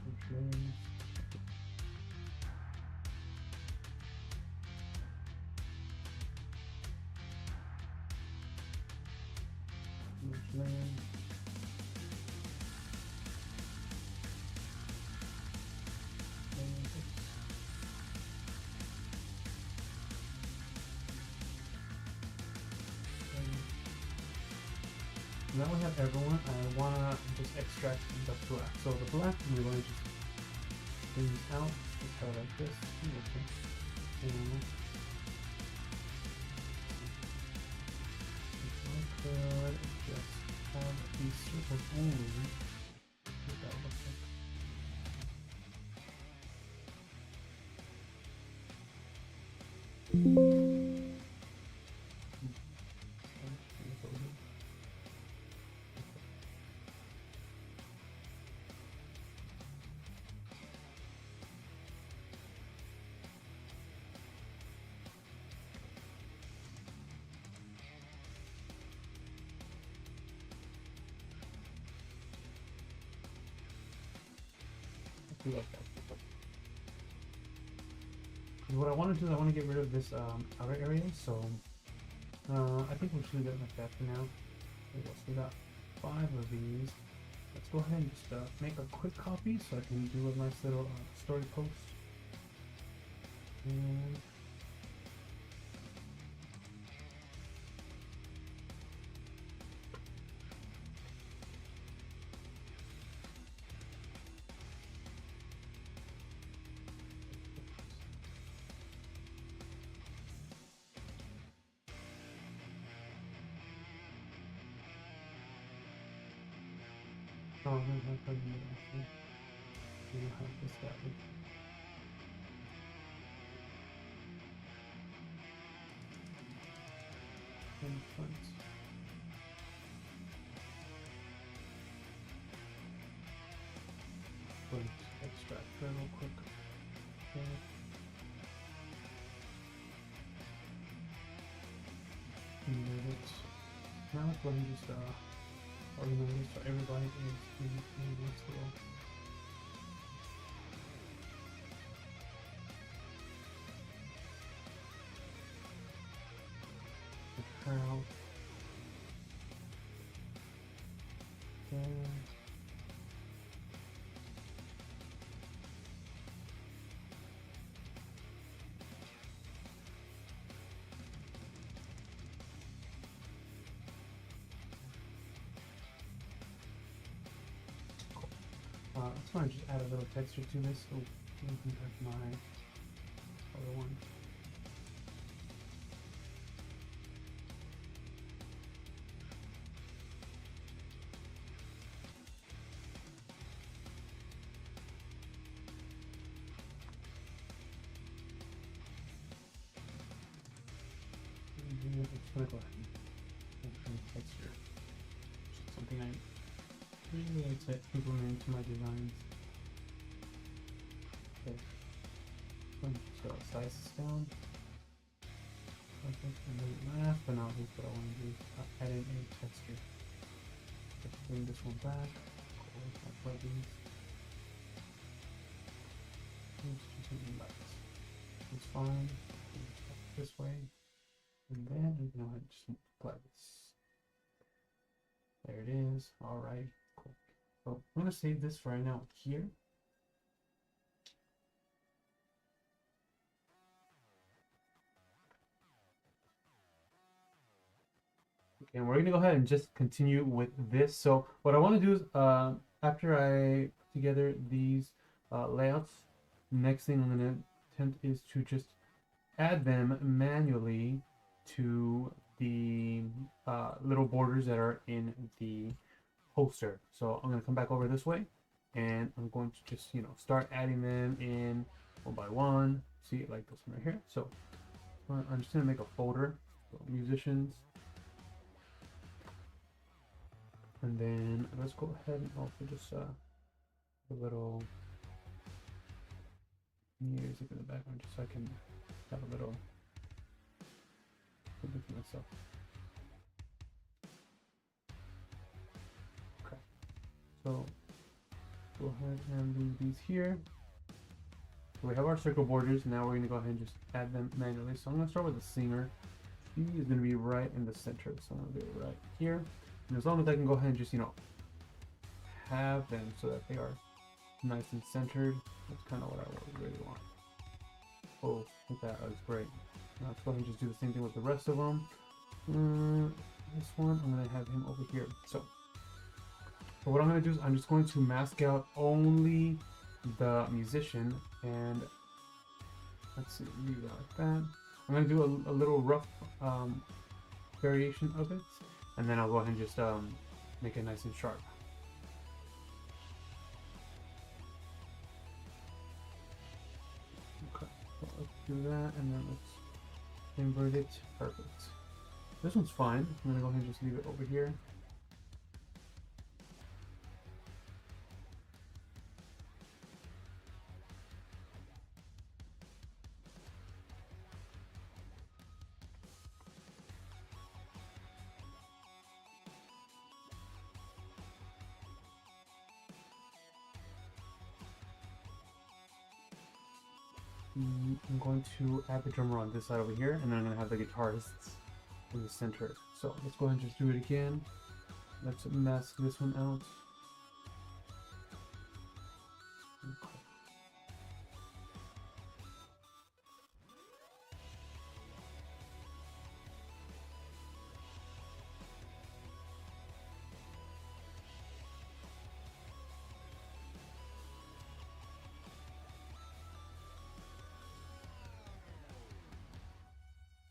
Merge layers. Merge layers. Now we have everyone. I want to just extract the black. So the black, we're going to just bring this out. Just kind of like this. And if I could just have these circles only, what that looks like. Like that. And what I want to do is I want to get rid of this outer area, so I think we should leave it like that for now. We got 5 of these. Let's go ahead and just make a quick copy so I can do a nice little story post. And Oh, I'm gonna have fun with it, actually. We don't have this that way. In front. Going to extract that real quick. Okay. Move it. Now let's go ahead and just organize so everybody is in this little. How? And let's go ahead and just add a little texture to this so we can have my other one. I'm just gonna go ahead and add texture. Just something I really like to implement into my designs. Okay. So size this down. Perfect. And then last but not least, what I want to do is add in a texture. Let's bring this one back. Close my plugins. Let's do something like this. It's fine. This way. And then you can go ahead and just apply this. There it is. Alright. Cool. So I'm going to save this for right now here. Okay, and we're going to go ahead and just continue with this. So what I want to do is after I put together these layouts, next thing I'm going to attempt is to just add them manually to the little borders that are in the poster. So I'm going to come back over this way and I'm going to just, start adding them in one by one. See, like this one right here. So I'm just going to make a folder, so musicians. And then let's go ahead and also just a little music in the background just so I can have a little something for myself. Okay, so go ahead and leave these here. So we have our circle borders. Now we're going to go ahead and just add them manually. So I'm going to start with the singer. He is going to be right in the center. So I'm going to do it right here. And as long as I can go ahead and just, have them so that they are nice and centered, that's kind of what I really want. Oh, look at that. That's great. Now let's go ahead and just do the same thing with the rest of them. This one, I'm going to have him over here. So what I'm going to do is I'm just going to mask out only the musician, and let's see, leave it like that. I'm going to do a little rough variation of it, and then I'll go ahead and just make it nice and sharp. Okay, so let's do that, and then let's invert it. Perfect. This one's fine. I'm going to go ahead and just leave it over here. I'm going to add the drummer on this side over here, and then I'm going to have the guitarists in the center. So let's go ahead and just do it again. Let's mask this one out. Okay.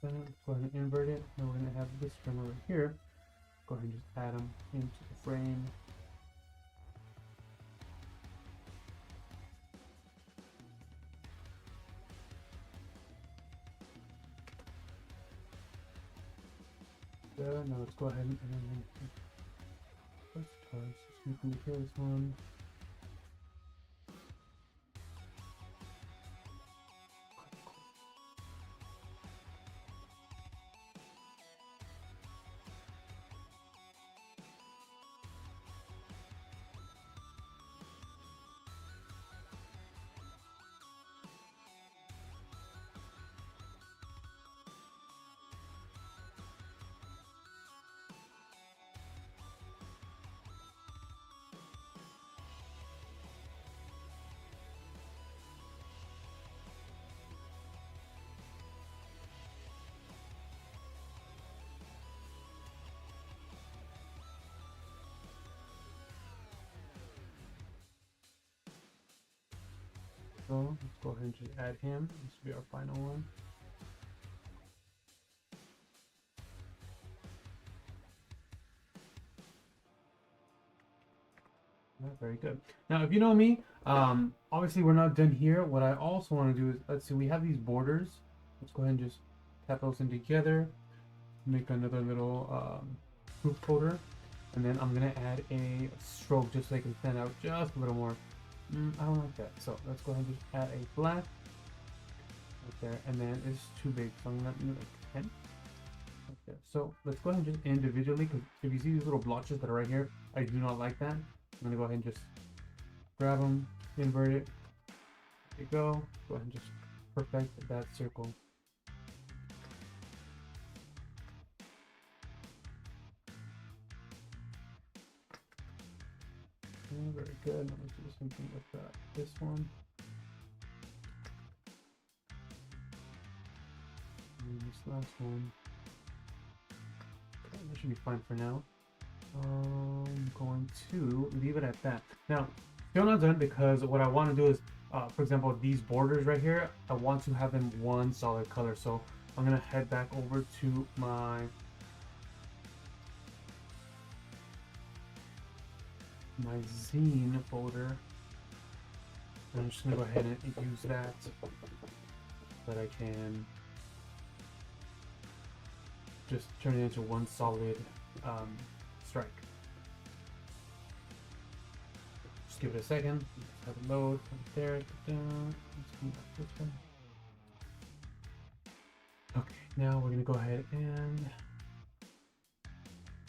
Then go ahead and invert it. Now we're going to have this drummer right here. Go ahead and just add them into the frame. good. Now let's go ahead and let's see if we can kill this one. So let's go ahead and just add him. This will be our final one. Very good. Now, if you know me, obviously we're not done here. What I also want to do is, let's see, we have these borders. Let's go ahead and just tap those in together. Make another little proof coder. And then I'm going to add a stroke just so they can stand out just a little more. I don't like that. So let's go ahead and just add a black right there. And then it's too big, so I'm going to do like 10. Okay. So let's go ahead and just individually, because if you see these little blotches that are right here, I do not like that. I'm going to go ahead and just grab them, invert it. There you go. Go ahead and just perfect that circle. Okay, very good. Now let's do the same thing with this one. And this last one. Okay, that should be fine for now. I'm going to leave it at that. Now, still not done, because what I want to do is, for example, these borders right here, I want to have them one solid color. So I'm going to head back over to my zine folder. And I'm just going to go ahead and use that so that I can just turn it into one solid strike. Just give it a second. Let's have it load right there. Let's clean up this one. Okay, now we're gonna go ahead and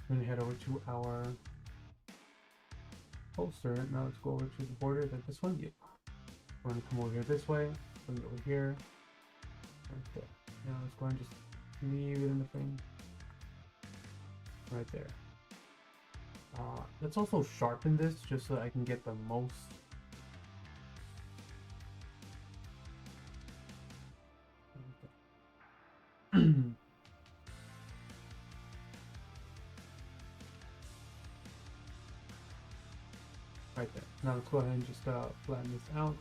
we're gonna head over to our poster. Now let's go over to the border like this one. Yep. We're gonna come over here this way. Bring it over here. Right there. Now let's go and just leave it in the frame. Right there. Let's also sharpen this just so that I can get the most. Right there. Now let's go ahead and just flatten this out.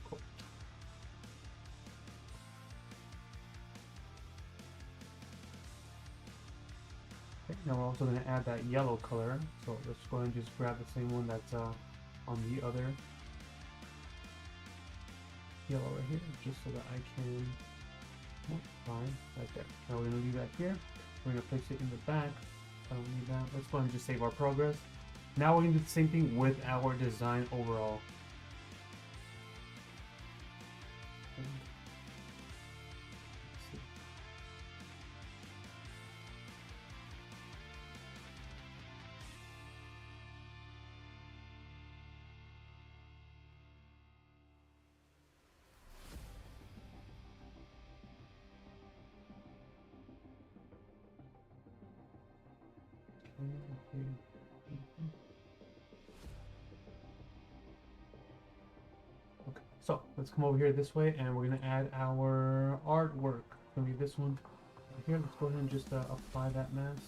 Cool. Okay, now we're also going to add that yellow color. So let's go ahead and just grab the same one that's on the other yellow right here, just so that I can. Oh, fine, right there. Now we're going to leave that here. We're going to place it in the back. I don't need that. Let's go ahead and just save our progress. Now we're going to do the same thing with our design overall. Okay, so let's come over here this way, and we're going to add our artwork. It's going to be this one right here. Let's go ahead and just apply that mask,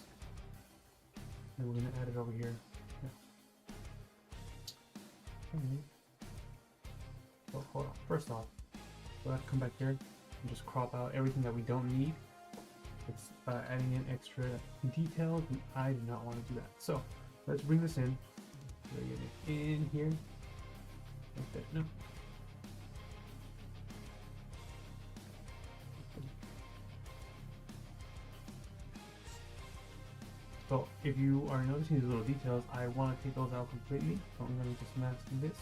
and we're going to add it over here. Yeah. Okay. So hold on. First off, we'll have to come back here and just crop out everything that we don't need. It's adding in extra details, and I do not want to do that. So let's bring this in. Bring it in here. Like that. No. So if you are noticing these little details, I want to take those out completely. So I'm going to just mask this.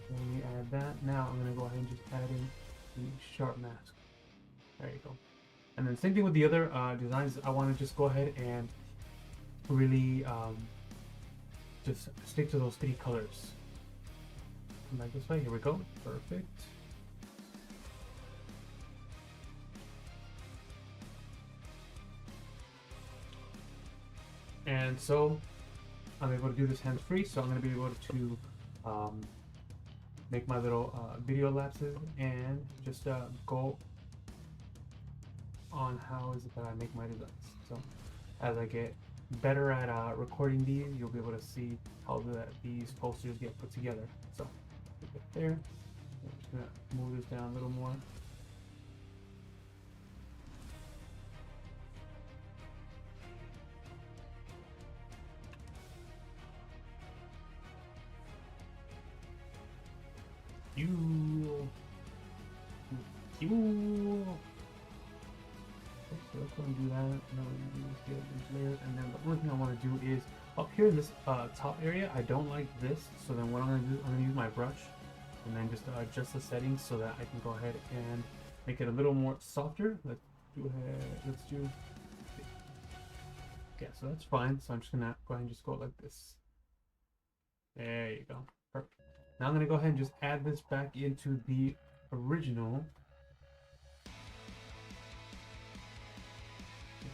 Let me add that. Now I'm going to go ahead and just add in the sharp mask. There you go. And then same thing with the other designs. I want to just go ahead and really just stick to those 3 colors. Come back this way. Here we go. Perfect. And so I'm able to do this hands-free, so I'm going to be able to make my little video lapses and just go on how is it that I make my designs. So as I get better at recording these, you'll be able to see how these posters get put together. So get there. I'm just going to move this down a little more. So let's go and do that. Now we do these layers, and then the only thing I want to do is up here in this top area. I don't like this, so then what I'm going to do, I'm going to use my brush and then just adjust the settings so that I can go ahead and make it a little more softer. Let's do. Yeah, so that's fine. So I'm just gonna go ahead and just go like this. There you go. Perfect. Now I'm gonna go ahead and just add this back into the original.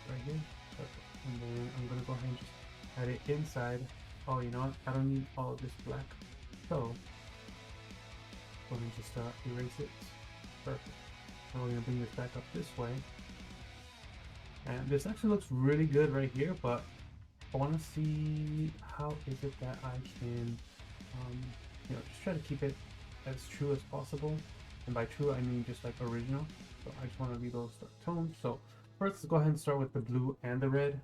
Right here. Perfect. And then I'm gonna go ahead and just add it inside. Oh, you know what? I don't need all of this black. So go ahead and just erase it. Perfect. Now we're gonna bring this back up this way. And this actually looks really good right here, but I want to see how is it that I can, just try to keep it as true as possible. And by true, I mean just like original. So I just want to leave those dark tones. So first, let's go ahead and start with the blue and the red.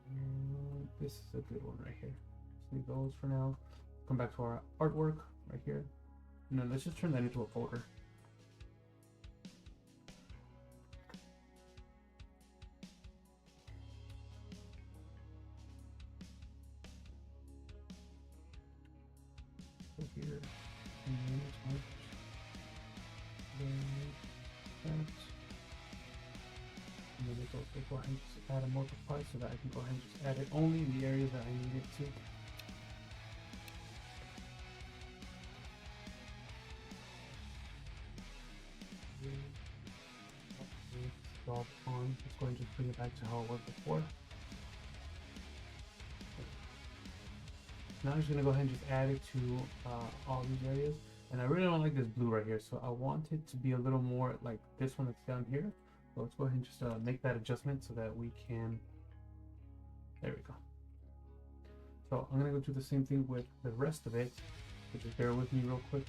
And this is a good one right here. Let's leave those for now. Come back to our artwork right here. And then let's just turn that into a folder. Here, and then it's like that, and then it's okay. Go ahead and just add a multiply so that I can go ahead and just add it only in the areas that I need it to. Drop on. Let's go ahead and just bring it back to how it was before. Now I'm just going to go ahead and just add it to all these areas. And I really don't like this blue right here, so I want it to be a little more like this one that's down here. So let's go ahead and just make that adjustment so that we can, there we go. So I'm going to go do the same thing with the rest of it, so just bear with me real quick.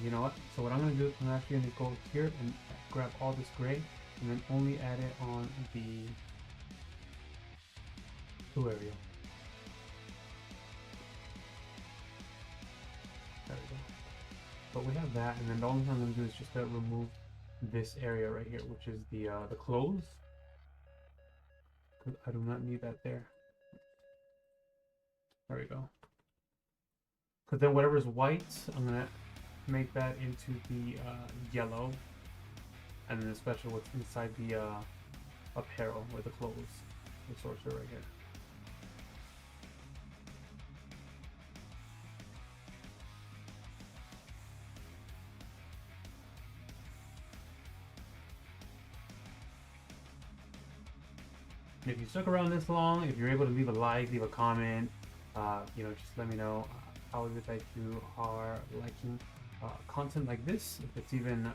You know what? So what I'm going to do is I'm actually going to go here and grab all this gray and then only add it on the blue area. There we go. But we have that, and then the only thing I'm going to do is just remove this area right here, which is the clothes. Because I do not need that there. There we go. Because then whatever's white, I'm going to make that into the yellow, and then especially what's inside the apparel or the clothes, the sorcerer right here. And if you stuck around this long, if you're able to leave a like, leave a comment, just let me know how is it that you are liking content like this, if it's even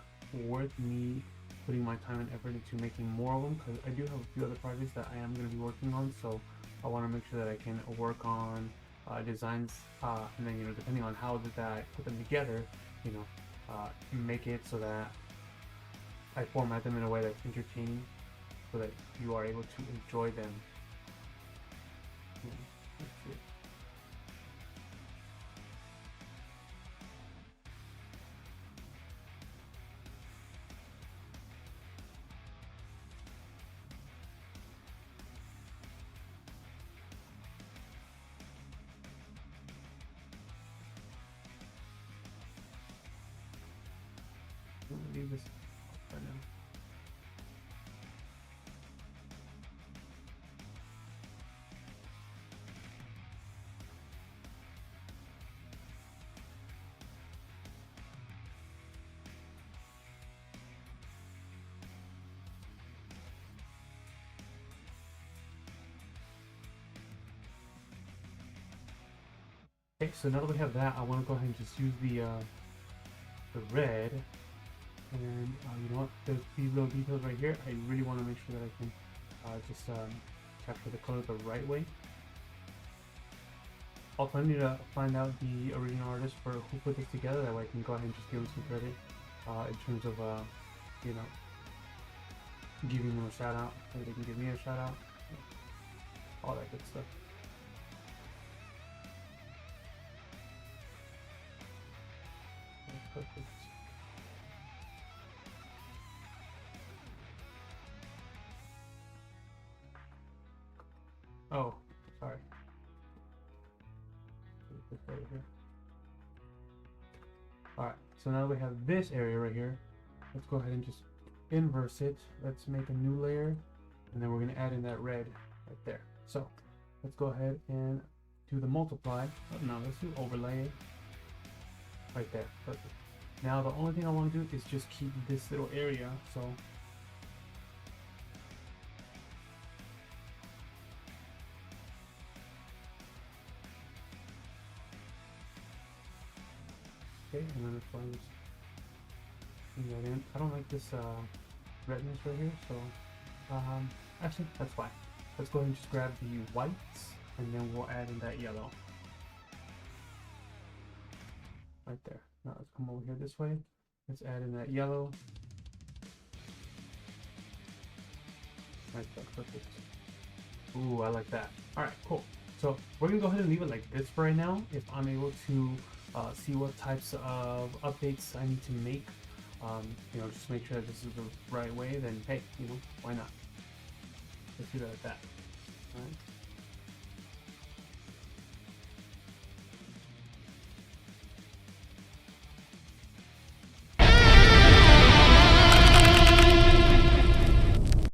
worth me putting my time and effort into making more of them, because I do have a few other projects that I am going to be working on, so I want to make sure that I can work on designs, and then depending on how that I put them together, make it so that I format them in a way that's entertaining, so that you are able to enjoy them. Let's see. I'm gonna leave this right now. Okay, so now that we have that, I want to go ahead and just use the red, and you know what? There's these little details right here. I really want to make sure that I can just capture the color the right way. Also, I need to find out the original artist for who put this together. That way, I can go ahead and just give him some credit in terms of you know, giving them a shout out, so they can give me a shout out, all that good stuff. Perfect. Oh, sorry. This right here. Alright, so now we have this area right here. Let's go ahead and just inverse it. Let's make a new layer, and then we're going to add in that red right there. So let's go ahead and do the multiply. Oh, no, let's do overlay right there. Perfect. Now the only thing I want to do is just keep this little area. So okay, and then if I just bring that in, I don't like this redness right here, so actually that's fine. Let's go ahead and just grab the whites, and then we'll add in that yellow right there. Now let's come over here this way. Let's add in that yellow right there. Perfect. Ooh, I like that. All right, cool. So we're gonna go ahead and leave it like this for right now. If I'm able to see what types of updates I need to make, you know, just make sure that this is the right way, then hey, you know, why not? Let's do that like that. All right.